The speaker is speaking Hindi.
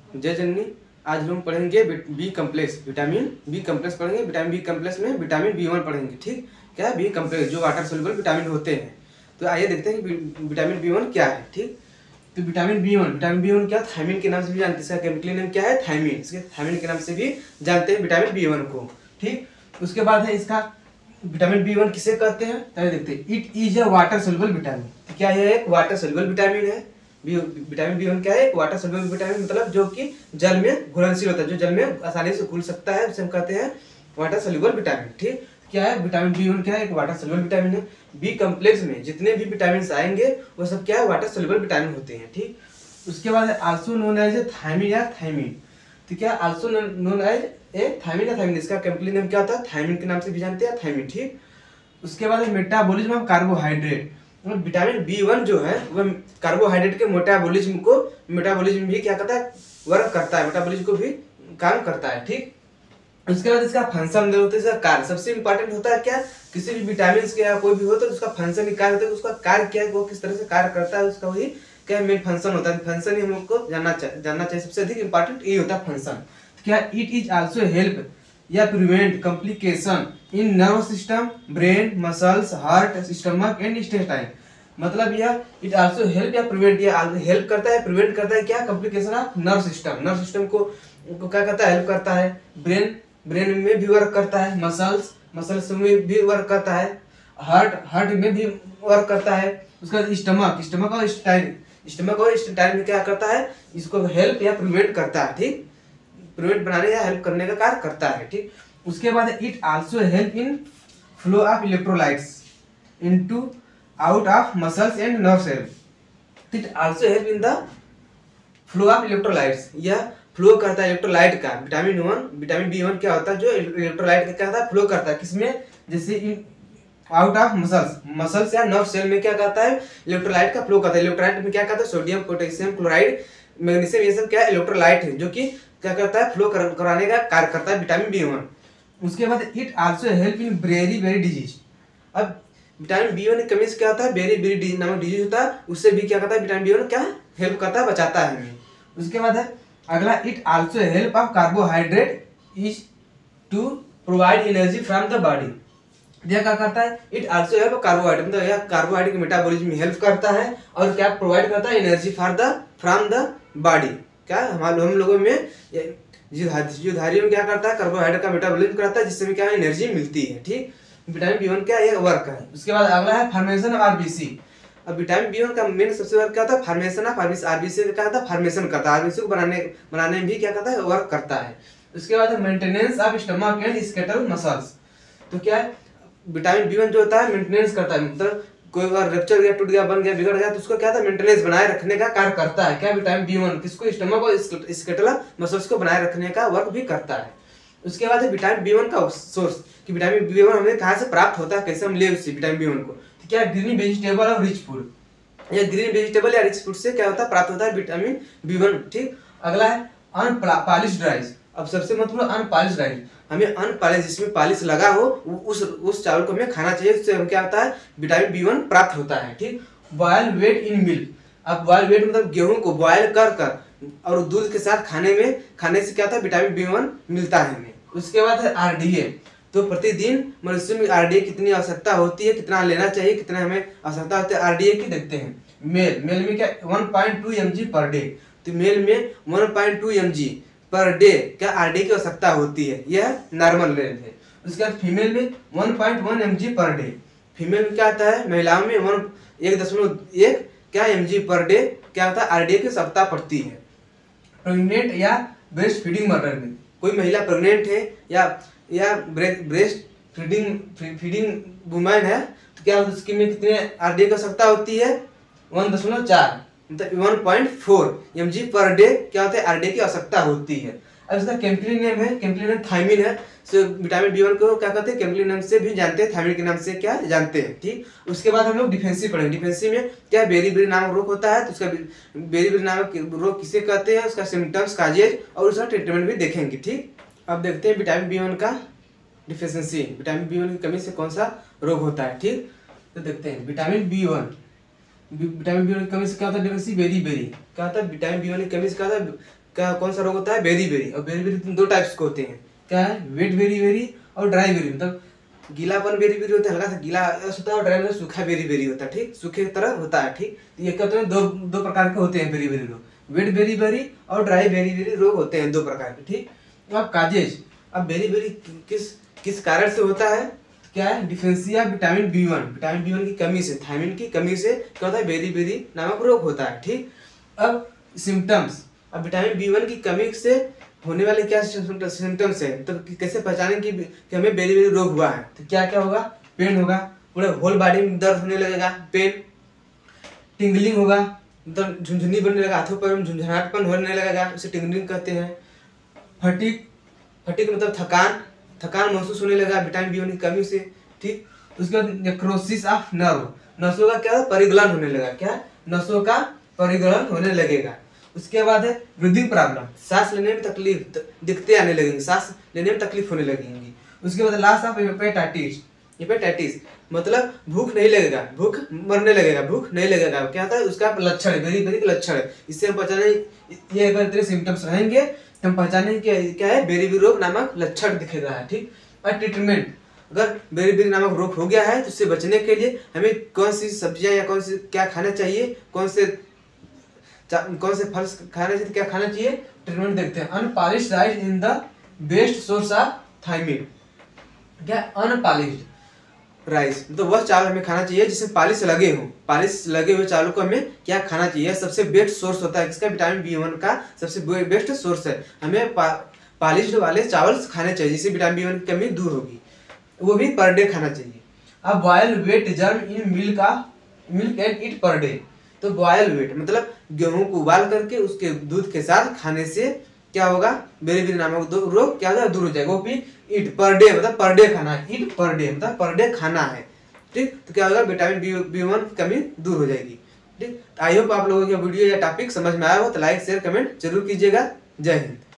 जय जननी। आज हम पढ़ेंगे B complex, vitamin B complex पढ़ेंगे। विटामिन बी कम्प्लेक्स में विटामिन बी1 पढ़ेंगे। ठीक, क्या है बी कम्प्लेक्स, जो वाटर सोल्यूबल विटामिन होते हैं। तो आइए देखते हैं कि विटामिन बी1 क्या है। ठीक, तो विटामिन बी1 क्या, थायमिन के नाम से भी जानते हैं। इसका केमिकल नेम क्या है, थायमिन। इसके थायमिन के नाम से भी जानते हैं विटामिन बी1 को। ठीक, उसके बाद है इसका विटामिन बी1 किसे कहते हैं, तो देखते हैं। It is a water soluble vitamin. क्या यह एक वाटर सोल्यूबल विटामिन है। विटामिन बी1 क्या है, एक वाटर सोल्यूबल विटामिन, मतलब जो कि जल में घुलनशील होता है, जो जल में आसानी से घुल सकता है, उसे हम कहते हैं वाटर सोल्यूबल विटामिन। ठीक, क्या है विटामिन बी1 क्या है, एक वाटर सोल्यूबल विटामिन है। बी कम्प्लेक्स में जितने भी विटामिन आएंगे वो सब क्या है, वाटर सोल्यूबल विटामिन होते हैं। ठीक, उसके बाद also known as a thiamine या थायमिन। तो क्या also known as a thiamine या थायमिन, इसका कंप्लीट नेम क्या होता है, थायमिन के नाम से भी जानते हैं, थायमिन। ठीक, उसके बाद metabolism of carbohydrate. Vitamin B1 जो है वह कार्बोहाइड्रेट के मेटाबॉलिज्म भी क्या करता है, वर्क करता है, मेटाबॉलिज्म को भी काम करता है। ठीक, उसके बाद इसका फंक्शन होता है, इसका कार्य सबसे इंपॉर्टेंट होता है। क्या, किसी भी विटामिन के या कोई भी हो तो उसका फंक्शन कार्य होता है, उसका कार्य क्या है, वो किस तरह से कार्य करता है, उसका वही क्या मेन फंक्शन होता है। फंक्शन ही हम लोग को जानना चाहिए, सबसे अधिक इंपॉर्टेंट ये होता है फंक्शन। क्या, इट इज आल्सो हेल्प या prevent complication in nerve system, brain, muscles, heart, stomach and intestine. मतलब यह इट आल्सो हेल्प या प्रिवेंट, या हेल्प करता है, प्रिवेंट करता है क्या, कॉम्प्लिकेशन ऑफ नर्व सिस्टम को क्या करता है, हेल्प करता है। ब्रेन में भी वर्क करता है, मसल्स में भी वर्क करता है, हार्ट में भी वर्क करता है। उसका स्टमक और इंटेस्टाइन में क्या करता है, इसको हेल्प या प्रिवेंट करता है। ठीक, प्रिवेंट बनाने या हेल्प करने का कार्य करता है। ठीक, उसके बाद it also help in flow of electrolytes into out of muscles and nerve cell. It also help in the flow of electrolytes, यह फ्लो करता है इलेक्ट्रोलाइट का। विटामिन बी1 क्या होता है, जो इलेक्ट्रोलाइट का क्या होता है, फ्लो करता है किसमें, जैसे इन आउट ऑफ मसल्स या नर्व सेल में क्या करता है, इलेक्ट्रोलाइट का फ्लो करता है। इलेक्ट्रोलाइट में क्या करता है, सोडियम, पोटेशियम, क्लोराइड, मैग्नीशियम, ये सब क्या है, इलेक्ट्रोलाइट है, जो कि क्या करता है, फ्लो कराने का कार्य करता है विटामिन बी1। उसके बाद it also help in very disease. अब विटामिन बी1 की कमी से क्या होता है, वेरी डिजीज नामक डिजीज होता है, उससे भी क्या करता है विटामिन बी1 क्या हेल्प करता है, बचाता है हमें। उसके बाद है अगला, it also help of carbohydrate is to provide energy from the body. यह क्या करता है, इट आल्सो हेल्प कार्बोहाइड्रेट, मतलब यह कार्बोहाइड्रेट के मेटाबॉलिज्म में हेल्प करता है और क्या प्रोवाइड करता है, एनर्जी फ्रॉम द बॉडी। क्या हम लोगों में जीवधारियों में क्या करता है, कार्बोहाइड्रेट का मेटाबॉलिज्म करता है, जिससे भी क्या एनर्जी मिलती है। ठीक, विटामिन बी1 क्या ये वर्क है। उसके बाद अगला है फॉर्मेशन ऑफ आरबीसी। अब विटामिन बी1 का मेन सबसे वर्क क्या होता है, फॉर्मेशन ऑफ आरबीसी क्या होता है, फॉर्मेशन करता है, आरबीसी को बनाने में भी क्या करता है, वर्क करता है। उसके बाद maintenance of stomach and skeletal muscles. तो क्या है, विटामिन बी1 जो होता है मेंटेनेंस करता है, मतलब कोई अगर रप्चर गया, टूट गया, बन गया, बिगड़ गया, तो उसको क्या था, मेंटेनेंस बनाए रखने का कार्य करता है। क्या, विटामिन बी1 किसको, स्टमक और स्केलेटल मसल्स को बनाए रखने का वर्क भी करता है। उसके बाद है विटामिन बी1 का सोर्स, कि विटामिन बी1 हमें कहाँ से प्राप्त होता है, कैसे हम ले उससे विटामिन बी1 को। तो क्या, ग्रीन वेजिटेबल और रिच फूड, या ग्रीन वेजिटेबल या रिच फूड से क्या होता है, प्राप्त होता है विटामिन बी1। ठीक, अगला है अनपॉलिश्ड राइस। अब सबसे महत्वपूर्ण अनपॉलिश्ड राइस, हमें अनपॉलिश, जिसमें पॉलिश लगा हो, उस चावल को हमें खाना चाहिए, उससे हम क्या होता है, विटामिन बी1 प्राप्त होता है। ठीक, बॉयल वेट इन मिल्क। अब बॉयल वेट मतलब गेहूं को बॉयल कर और दूध के साथ खाने से क्या होता है, विटामिन बी1 मिलता है हमें। उसके बाद है आरडीए। तो प्रतिदिन मनुष्य में आरडीए कितनी आवश्यकता होती है, कितना लेना चाहिए, कितना हमें आवश्यकता होती है आरडीए की, देखते हैं। मेल में क्या 1.2 mg पर डे। तो मेल में 1.2 mg पर डे क्या आरडीए की आवश्यकता होती है, यह नॉर्मल रेंज है। उसके बाद फीमेल में 1.1 mg पर डे। फीमेल में क्या आता है, महिलाओं में 1.1 क्या mg पर डे क्या होता है, आरडीए की आवश्यकता पड़ती है। प्रेग्नेंट या ब्रेस्ट फीडिंग मदर में, कोई महिला प्रेग्नेंट है या ब्रेस्ट फीडिंग वुमेन है, तो क्या उसकी में कितने आरडीए की आवश्यकता होती है, 1.4 मतलब 1.4 mg पर डे क्या होता है, आरडीए की आवश्यकता होती है। अब इसका केमिकल नेम है, केमिकल नेम थायमिन है। सो विटामिन बी1 को क्या कहते हैं, केमिकल नेम से भी जानते हैं, थायमिन के नाम से क्या जानते हैं। ठीक, उसके बाद हम लोग डिफेंसिव पढ़ेंगे। डिफेंसिव में क्या बेरी नामक रोग होता है, तो उसका बेरी नामक रोग किसे कहते हैं, उसका सिम्टम्स, काजेज और उसका ट्रीटमेंट भी देखेंगे। ठीक, अब देखते हैं विटामिन बी1 का डिफिशियंसी, विटामिन बी1 की कमी से कौन सा रोग होता है। ठीक, तो देखते हैं विटामिन बी1 की कमी से क्या होता है, डिफिशियंसी, बेरी क्या होता है, विटामिन बी1 की कमी से क्या होता है, क्या कौन सा रोग होता है, बेरी बेरी। और बेरी बेरी दो टाइप्स के होते हैं, क्या है, वेट बेरी बेरी और ड्राई बेरी। मतलब गीलापन बेरी बेरी होता है, हल्का सा गीला होता है, और ड्राई बेरी सूखा बेरी बेरी होता है, ठीक, सूखे की तरह होता है, ठीक। तो ये क्या होते हैं, दो प्रकार के होते हैं बेरी बेरी रोग, वेट बेरी बेरी और ड्राई बेरी बेरी रोग होते हैं, दो प्रकार के, ठीक। अब काजेज, अब बेरी बेरी किस कारण से होता है, क्या है, deficiency of vitamin B1, vitamin B1 की कमी से, थायमिन की कमी से क्या होता है, बेरी बेरी नामक रोग होता है, ठीक। अब सिम्टम्स, अब विटामिन B1 की कमी से होने वाले क्या सिम्टम्स है, तो कैसे पहचानें कि हमें बेरी बेरी रोग हुआ है। तो क्या क्या होगा, पेन होगा, पूरे होल बॉडी में दर्द होने लगेगा, पेन, टिंगलिंग होगा, मतलब झुंझुनी बनने लगेगा, हाथों पर झुंझुनाहटपन होने लगेगा, उसे टिंगलिंग कहते हैं। फटीग, फटीग मतलब थकान महसूस होने लगा विटामिन B1 की कमी से, ठीक। उसके बाद नेक्रोसिस ऑफ नर्व, नसों का क्या परिगलन होने लगा, क्या, नसों का परिगलन होने लगेगा। उसके बाद है ब्रीदिंग प्रॉब्लम, सांस लेने में तकलीफ, दिक्कतें आने लगेंगी, सांस लेने में तकलीफ होने लगेंगी। उसके बाद लास्ट ऑफ हेपेटाइटिस, हेपेटाइटिस मतलब भूख नहीं लगेगा, भूख मरने लगेगा, भूख नहीं लगेगा, क्या होता है, उसका लक्षण है, बेरी बेरी का लक्षण है। इससे हम पहचाने, ये अगर इतने सिम्टम्स रहेंगे तो हम पहचाने क्या है, बेरी बेरी रोग नामक लक्षण दिखेगा है, ठीक। और ट्रीटमेंट, अगर बेरी बेरी नामक रोग हो गया है तो उससे बचने के लिए हमें कौन सी सब्जियां या कौन से क्या खाना चाहिए, कौन से फल खाना चाहिए, क्या खाना चाहिए, ट्रीटमेंट देखते हैं। Unpolished rice in the best source of thiamine, क्या, अनपॉलिश्ड राइस मतलब वह चावल हमें खाना चाहिए जिसमें पॉलिश लगे हों, पॉलिश लगे हुए चावलों को हमें क्या खाना चाहिए, सबसे बेस्ट सोर्स होता है किसका, विटामिन B1 का सबसे बेस्ट सोर्स है। हमें पॉलिश्ड वाले चावल खाने चाहिए जिससे विटामिन B1 की कमी दूर होगी, वो भी पर डे खाना चाहिए। अब boil wheat germ in milk and eat per day, तो बॉयल वेट मतलब गेहूं को उबाल करके उसके दूध के साथ खाने से क्या होगा, बेरी बेरी नामक रोग क्या होगा, दूर हो जाएगा। वो भी ईट पर डे मतलब पर डे खाना है, ईट पर डे मतलब पर डे खाना है, ठीक। तो क्या होगा, विटामिन B1 की कमी दूर हो जाएगी, ठीक। आई होप आप लोगों को वीडियो या टॉपिक समझ में आया हो, तो लाइक शेयर कमेंट जरूर कीजिएगा। जय हिंद।